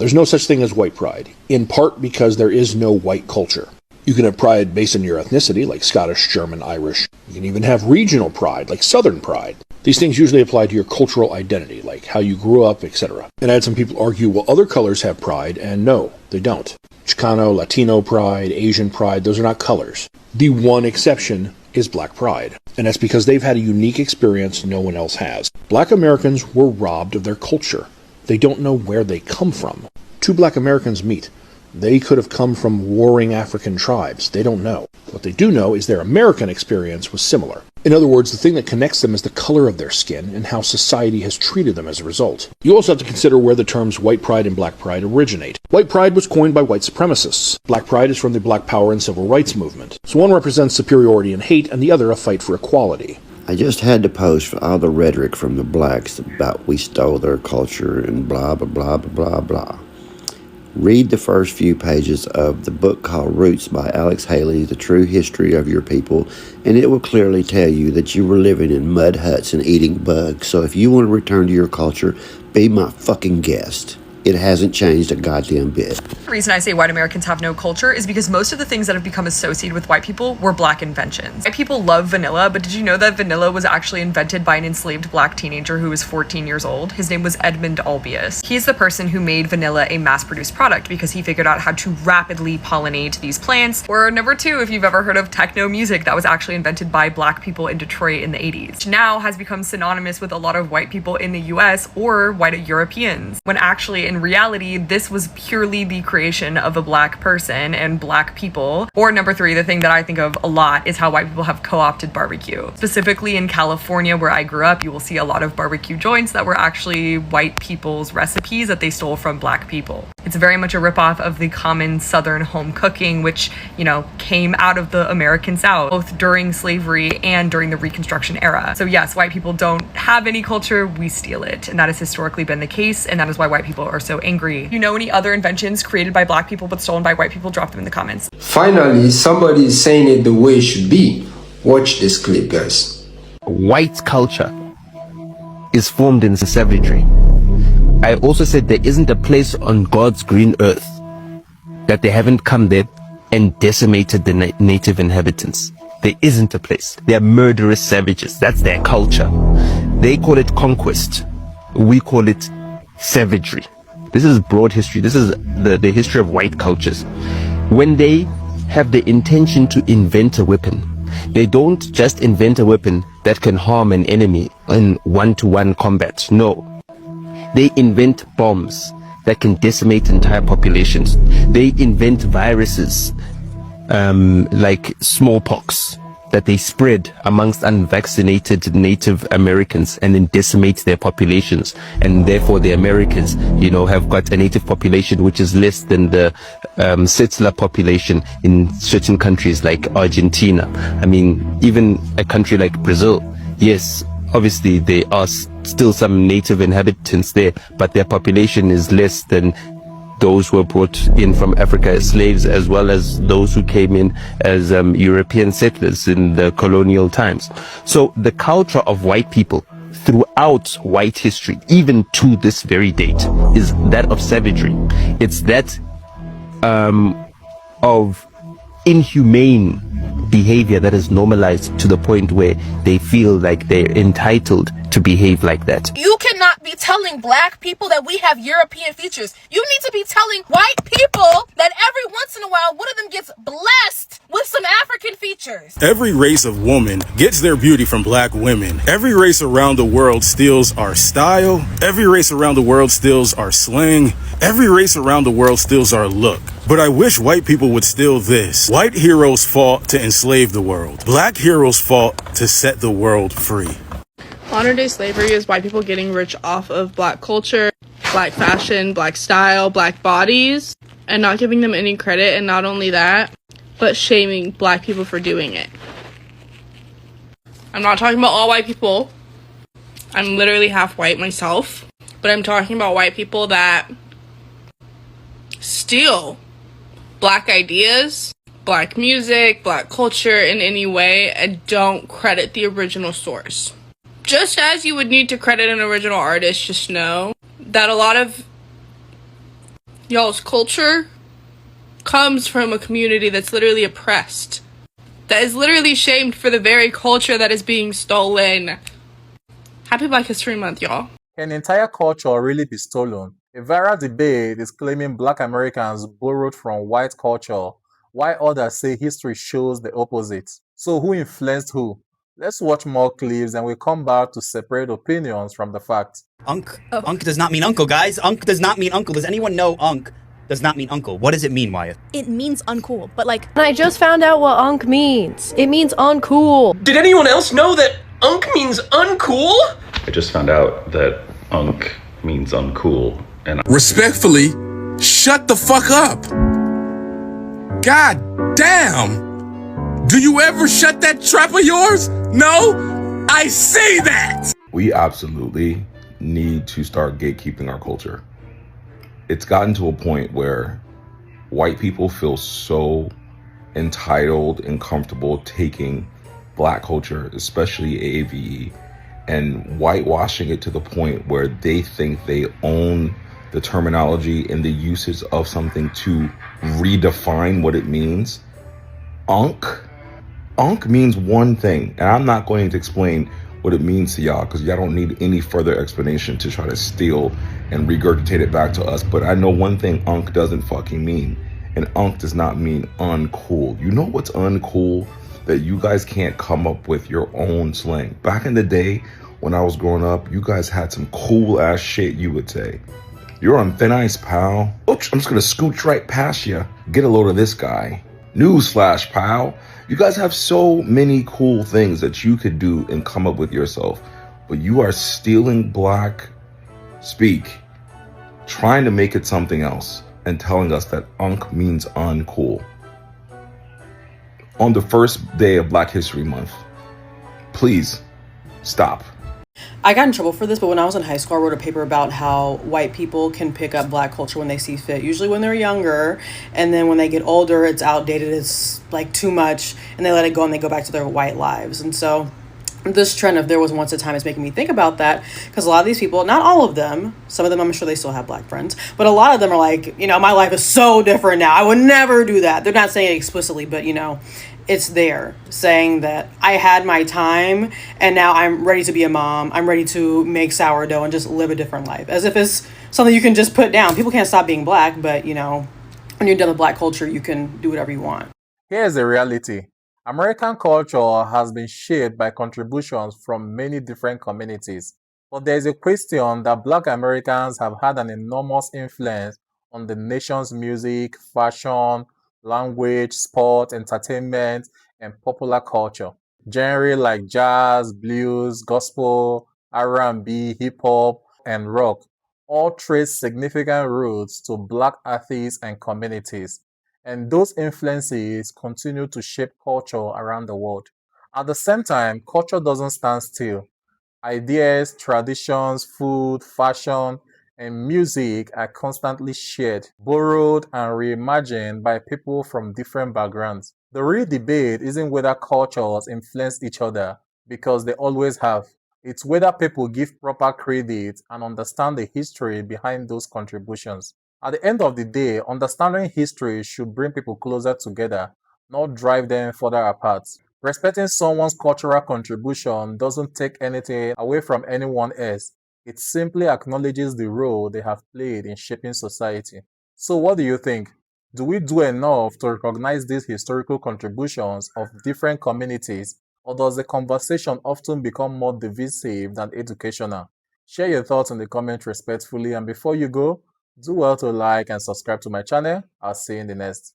There's no such thing as white pride, in part because there is no white culture. You can have pride based on your ethnicity, like Scottish, German, Irish. You can even have regional pride, like Southern pride. These things usually apply to your cultural identity, like how you grew up, etc. And I had some people argue, well, other colors have pride, and no, they don't. Chicano, Latino pride, Asian pride, those are not colors. The one exception is black pride, and that's because they've had a unique experience no one else has. Black Americans were robbed of their culture. They don't know where they come from. Two black Americans meet. They could have come from warring African tribes. They don't know. What they do know is their American experience was similar. In other words, the thing that connects them is the color of their skin and how society has treated them as a result. You also have to consider where the terms white pride and black pride originate. White pride was coined by white supremacists. Black pride is from the Black Power and Civil Rights movement. So one represents superiority and hate, and the other a fight for equality. I just had to post for all the rhetoric from the blacks about we stole their culture and blah, blah, blah, blah, blah, blah. Read the first few pages of the book called Roots by Alex Haley, The True History of Your People, and it will clearly tell you that you were living in mud huts and eating bugs. So if you want to return to your culture, be my fucking guest. It hasn't changed a goddamn bit. The reason I say white Americans have no culture is because most of the things that have become associated with white people were black inventions. White people love vanilla, but did you know that vanilla was actually invented by an enslaved black teenager who was 14 years old? His name was Edmund Albius. He's the person who made vanilla a mass-produced product because he figured out how to rapidly pollinate these plants. Or number two, if you've ever heard of techno music, that was actually invented by black people in Detroit in the 80s, which now has become synonymous with a lot of white people in the US or white Europeans, when actually in reality, this was purely the creation of a black person and black people. Or number three, the thing that I think of a lot is how white people have co-opted barbecue. Specifically in California, where I grew up, you will see a lot of barbecue joints that were actually white people's recipes that they stole from black people. It's very much a ripoff of the common Southern home cooking, which, you know, came out of the American South, both during slavery and during the Reconstruction era. So yes, white people don't have any culture, we steal it. And that has historically been the case, and that is why white people are so angry. You know any other inventions created by black people but stolen by white people? Drop them in the comments. Finally, somebody is saying it the way it should be. Watch this clip, guys. White culture is formed in savagery. I also said there isn't a place on God's green earth that they haven't come there and decimated the native inhabitants. There isn't a place. They're murderous savages. That's their culture. They call it conquest. We call it savagery. This is broad history. This is the history of white cultures. When they have the intention to invent a weapon, they don't just invent a weapon that can harm an enemy in one-to-one combat. No. They invent bombs that can decimate entire populations. They invent viruses like smallpox that they spread amongst unvaccinated Native Americans and then decimate their populations. And therefore the Americans, you know, have got a native population which is less than the settler population in certain countries like Argentina. I mean, even a country like Brazil, yes, obviously there are still some native inhabitants there, but their population is less than those who were brought in from Africa as slaves, as well as those who came in as European settlers in the colonial times. So the culture of white people throughout white history, even to this very date, is that of savagery. It's that of inhumane behavior that is normalized to the point where they feel like they're entitled to behave like that. You cannot be telling black people that we have European features. You need to be telling white people that every once in a while, one of them gets blessed with some African features. Every race of woman gets their beauty from black women. Every race around the world steals our style. Every race around the world steals our slang. Every race around the world steals our look. But I wish white people would steal this. White heroes fought to enslave the world. Black heroes fought to set the world free. Modern day slavery is white people getting rich off of black culture, black fashion, black style, black bodies, and not giving them any credit. And not only that, but shaming black people for doing it. I'm not talking about all white people. I'm literally half white myself. But I'm talking about white people that steal black ideas, black music, black culture in any way, and don't credit the original source. Just as you would need to credit an original artist, just know that a lot of Y'all's culture comes from a community that's literally oppressed, that is literally shamed for the very culture that is being stolen. Happy Black History Month, y'all. Can entire culture really be stolen? A viral debate is claiming Black Americans borrowed from white culture, while others say history shows the opposite. So who influenced who? Let's watch more clips and we'll come back to separate opinions from the facts. Unk. Unk does not mean uncle, guys. Unk does not mean uncle. Does anyone know unk does not mean uncle? What does it mean, Wyatt? It means uncool, but like... I just found out what unk means. It means uncool. Did anyone else know that unk means uncool? I just found out that unk means uncool, and respectfully, shut the fuck up. God damn. Do you ever shut that trap of yours? No? I say that. We absolutely need to start gatekeeping our culture. It's gotten to a point where white people feel so entitled and comfortable taking Black culture, especially AAVE, and whitewashing it to the point where they think they own the terminology and the usage of something to redefine what it means. Unk means one thing, and I'm not going to explain what it means to y'all because y'all don't need any further explanation to try to steal and regurgitate it back to us. But I know one thing unk doesn't fucking mean, and unk does not mean uncool. You know what's uncool? That you guys can't come up with your own slang. Back in the day when I was growing up, you guys had some cool ass shit you would say. You're on thin ice, pal. Oops, I'm just gonna scooch right past you. Get a load of this guy. Newsflash, pal. You guys have so many cool things that you could do and come up with yourself, but you are stealing Black speak, trying to make it something else, and telling us that unk means uncool. On the first day of Black History Month, please stop. I got in trouble for this, but when I was in high school, I wrote a paper about how white people can pick up Black culture when they see fit, usually when they're younger, and then when they get older, it's outdated, it's like too much, and they let it go and they go back to their white lives. And so this trend of there was once a time is making me think about that, because a lot of these people, not all of them, some of them I'm sure they still have Black friends, but a lot of them are like, you know, my life is so different now, I would never do that. They're not saying it explicitly, but you know, it's there saying that I had my time and now I'm ready to be a mom, I'm ready to make sourdough and just live a different life, as if it's something you can just put down. People can't stop being Black, but you know, when you're done with Black culture, you can do whatever you want. Here's the reality. American culture has been shaped by contributions from many different communities, but there is a question that Black Americans have had an enormous influence on the nation's music, fashion, language, sport, entertainment, and popular culture. Genres like jazz, blues, gospel, R&B, hip-hop, and rock all trace significant roots to Black artists and communities, and those influences continue to shape culture around the world. At the same time, culture doesn't stand still. Ideas, traditions, food, fashion, and music are constantly shared, borrowed, and reimagined by people from different backgrounds. The real debate isn't whether cultures influence each other, because they always have. It's whether people give proper credit and understand the history behind those contributions. At the end of the day, understanding history should bring people closer together, not drive them further apart. Respecting someone's cultural contribution doesn't take anything away from anyone else. It simply acknowledges the role they have played in shaping society. So what do you think? Do we do enough to recognize these historical contributions of different communities, or does the conversation often become more divisive than educational? Share your thoughts in the comments respectfully, and before you go, do well to like and subscribe to my channel. I'll see you in the next.